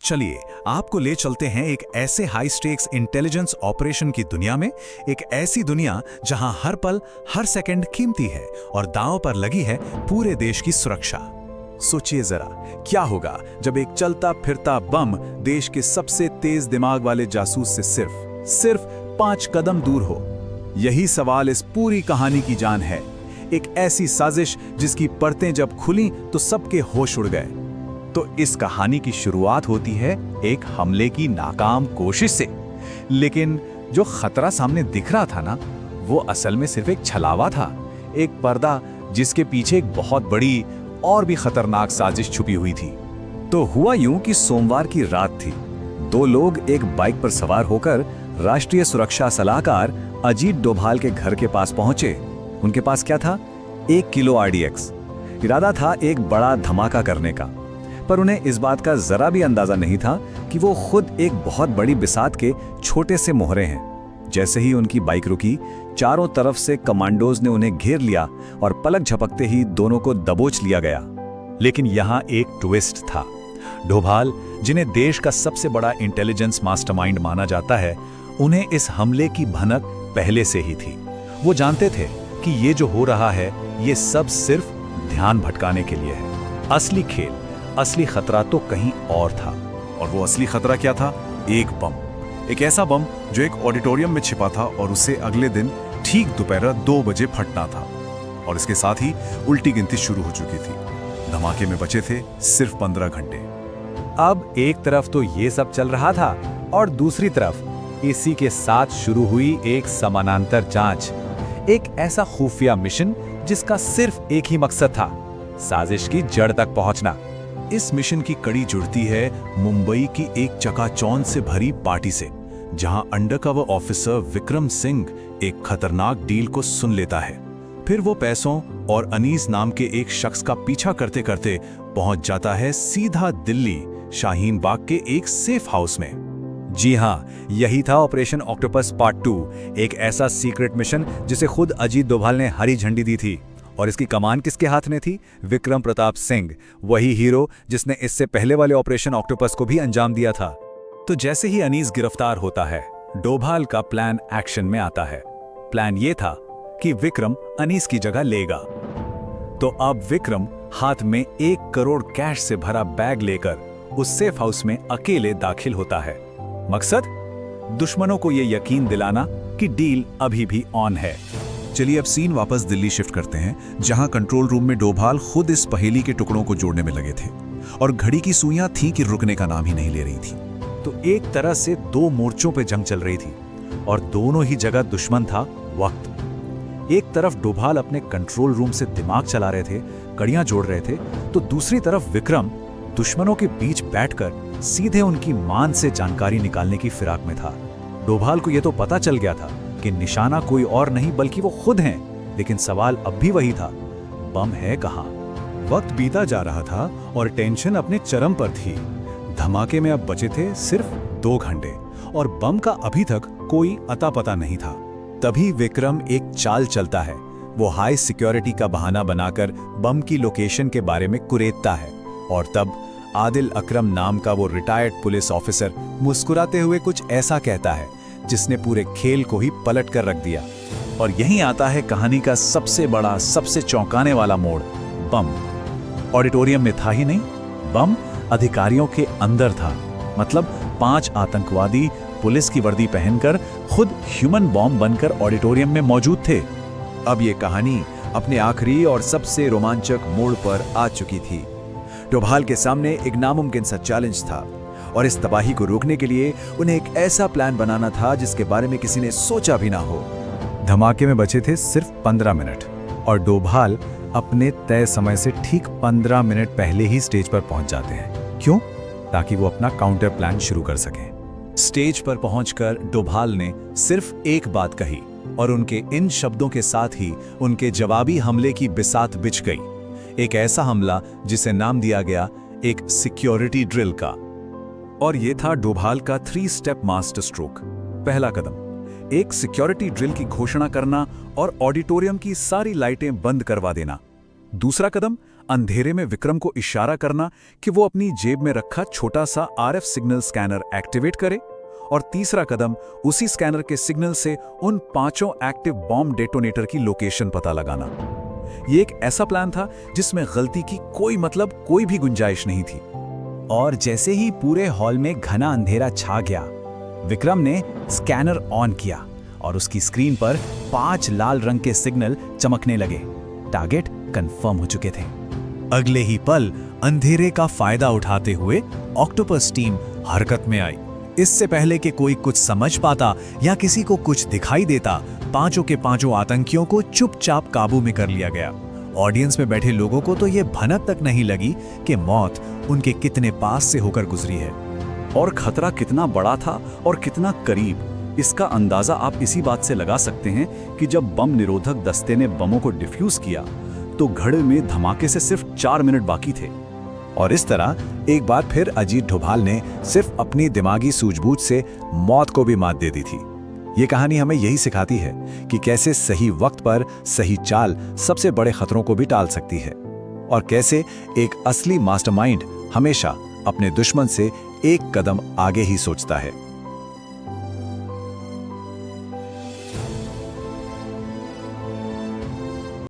चलिए आपको ले चलते हैं एक ऐसे हाई स्टेक्स इंटेलिजेंस ऑपरेशन की दुनिया में, एक ऐसी दुनिया जहां हर पल हर सेकंड कीमती है और दांव पर लगी है पूरे देश की सुरक्षा। सोचिए जरा, क्या होगा जब एक चलता फिरता बम देश के सबसे तेज दिमाग वाले जासूस से सिर्फ 5 कदम दूर हो। यही सवाल इस पूरी कहानी की जान है। एक ऐसी साजिश जिसकी परतें जब खुली तो सबके होश उड़ गए। तो इस कहानी की शुरुआत होती है एक हमले की नाकाम कोशिश से, लेकिन जो खतरा सामने दिख रहा था ना, वो असल में सिर्फ एक छलावा था, एक पर्दा जिसके पीछे एक बहुत बड़ी और भी खतरनाक साजिश छुपी हुई थी। तो हुआ यूं कि सोमवार की रात थी। 2 लोग एक बाइक पर सवार होकर राष्ट्रीय सुरक्षा सलाहकार अजीत डोभाल के घर के पास पहुंचे। उनके पास क्या था? 1 किलो RDX। इरादा था एक बड़ा धमाका करने का, पर उन्हें इस बात का जरा भी अंदाजा नहीं था कि वो खुद एक बहुत बड़ी बिसात के छोटे से मोहरे हैं। जैसे ही उनकी बाइक रुकी, चारों तरफ से कमांडोज ने उन्हें घेर लिया और पलक झपकते ही दोनों को दबोच लिया गया। लेकिन यहाँ एक ट्विस्ट था। डोभाल, जिन्हें देश का सबसे बड़ा इंटेलिजेंस मास्टरमाइंड माना जाता है, उन्हें इस हमले की भनक पहले से ही थी। वो जानते थे कि ये जो हो रहा है, ये सब सिर्फ ध्यान भटकाने के लिए है। असली खेल, असली खतरा तो कहीं और था। और वो असली खतरा क्या था? एक बम, एक ऐसा बम जो एक ऑडिटोरियम में छिपा था और उसे अगले दिन ठीक दोपहर 2 बजे फटना था। और इसके साथ ही उल्टी गिनती शुरू हो चुकी थी। धमाके में बचे थे सिर्फ 15 घंटे। अब एक तरफ तो ये सब चल रहा था और दूसरी तरफ इसी के साथ शुरू हुई एक समानांतर जांच, एक ऐसा खुफिया मिशन जिसका सिर्फ एक ही मकसद था, साजिश की जड़ तक पहुंचना। इस मिशन की कड़ी जुड़ती है मुंबई की एक चकाचौंध से भरी पार्टी से, जहां अंडरकवर ऑफिसर विक्रम सिंह एक खतरनाक डील को सुन लेता है। फिर वो पैसों और अनीस नाम के एक शख्स का पीछा करते करते पहुंच जाता है सीधा दिल्ली शाहीन बाग के एक सेफ हाउस में। जी हाँ, यही था ऑपरेशन ऑक्टोपस पार्ट 2, एक ऐसा सीक्रेट मिशन जिसे खुद अजीत डोभाल ने हरी झंडी दी थी। और इसकी कमान किसके हाथ में थी? विक्रम प्रताप सिंह, वही हीरो जिसने इससे पहले वाले ऑपरेशन ऑक्टोपस को भी अंजाम दिया था। तो जैसे ही अनीस गिरफ्तार होता है, डोभाल का प्लान एक्शन में आता है। प्लान ये था कि विक्रम अनीस की जगह लेगा। तो अब विक्रम हाथ में 1 करोड़ कैश से भरा बैग लेकर उस सेफ हाउस में अकेले दाखिल होता है। मकसद? दुश्मनों को यह यकीन दिलाना कि डील अभी भी ऑन है। चलिए अब सीन वापस दिल्ली शिफ्ट करते हैं, जहां कंट्रोल रूम में डोभाल खुद इस पहेली के टुकड़ों को जोड़ने में लगे थे और घड़ी की सुइयां थीं कि रुकने का नाम ही नहीं ले रही थी। तो एक तरह से 2 मोर्चों पे जंग चल रही थी और दोनों ही जगह दुश्मन था वक्त। एक तरफ डोभाल अपने कंट्रोल रूम से दिमाग चला रहे थे, कड़ियां जोड़ रहे थे, तो दूसरी तरफ विक्रम दुश्मनों के बीच बैठकर सीधे उनकी मान से जानकारी निकालने की फिराक में था। डोभाल को यह तो पता चल गया था कि निशाना कोई और नहीं बल्कि वो खुद हैं, लेकिन सवाल अब भी वही था, बम है कहां? वक्त बीता जा रहा था और टेंशन अपने चरम पर थी। धमाके में अब बचे थे सिर्फ 2 घंटे और बम का अभी तक कोई अता पता नहीं था। तभी विक्रम एक चाल चलता है। वो हाई सिक्योरिटी का बहाना बनाकर बम की लोकेशन के बारे में कुरेदता है और तब आदिल अकरम नाम का वो रिटायर्ड पुलिस ऑफिसर मुस्कुराते हुए कुछ ऐसा कहता है जिसने पूरे खेल को ही पलट कर रख दिया। और यहीं आता है कहानी का सबसे बड़ा, सबसे चौंकाने वाला मोड़। बम ऑडिटोरियम में था ही नहीं, बम अधिकारियों के अंदर था। मतलब 5 आतंकवादी पुलिस की वर्दी पहनकर खुद ह्यूमन बॉम्ब बनकर ऑडिटोरियम में मौजूद थे। अब ये कहानी अपने आखिरी और सबसे रोमांचक मोड़ पर आ चुकी थी। डोभाल के सामने एक नामुमकिन सा चैलेंज था और इस तबाही को रोकने के लिए उन्हें एक ऐसा प्लान बनाना था जिसके बारे में किसी ने सोचा भी ना हो। धमाके में बचे थे सिर्फ 15 मिनट और डोभाल अपने तय समय से ठीक 15 मिनट पहले ही स्टेज पर पहुंच जाते हैं। क्यों? ताकि वो अपना काउंटर प्लान शुरू कर सकें। स्टेज पर पहुंचकर डोभाल ने सिर्फ एक बात कही और उनके इन शब्दों के साथ ही उनके जवाबी हमले की बिसात बिछ गई। एक ऐसा हमला जिसे नाम दिया गया एक सिक्योरिटी ड्रिल का। और यह था डोभाल का 3 स्टेप मास्टर स्ट्रोक। पहला कदम, एक सिक्योरिटी ड्रिल की घोषणा करना और ऑडिटोरियम की सारी लाइटें बंद करवा देना। दूसरा कदम, अंधेरे में विक्रम को इशारा करना कि वो अपनी जेब में रखा छोटा सा RF सिग्नल स्कैनर एक्टिवेट करे, और तीसरा कदम उसी स्कैनर के सिग्नल से उन 5 एक्टिव बॉम्ब डेटोनेटर की लोकेशन पता लगाना। ये एक ऐसा प्लान था जिसमें गलती की कोई भी गुंजाइश नहीं थी। और जैसे ही पूरे हॉल में घना अंधेरा छा गया, विक्रम ने स्कैनर ऑन किया और उसकी स्क्रीन पर 5 लाल रंग के सिग्नल चमकने लगे। टारगेट कंफर्म हो चुके थे। अगले ही पल अंधेरे का फायदा उठाते हुए ऑक्टोपस टीम हरकत में आई। इससे पहले कि कोई कुछ समझ पाता या किसी को कुछ दिखाई देता, 5 के 5 आतंकियों को चुपचाप काबू में कर लिया गया। ऑडियंस में बैठे लोगों को तो ये भनक तक नहीं लगी कि मौत उनके कितने पास से होकर गुजरी है। और खतरा कितना बड़ा था और कितना करीब, इसका अंदाजा आप इसी बात से लगा सकते हैं कि जब बम निरोधक दस्ते ने बमों को डिफ्यूज किया तो घड़े में धमाके से सिर्फ 4 मिनट बाकी थे। और इस तरह एक बार फिर अजीत डोभाल ने सिर्फ अपनी दिमागी सूझबूझ से मौत को भी मात दे दी थी। ये कहानी हमें यही सिखाती है कि कैसे सही वक्त पर सही चाल सबसे बड़े खतरों को भी टाल सकती है, और कैसे एक असली मास्टरमाइंड हमेशा अपने दुश्मन से एक कदम आगे ही सोचता है।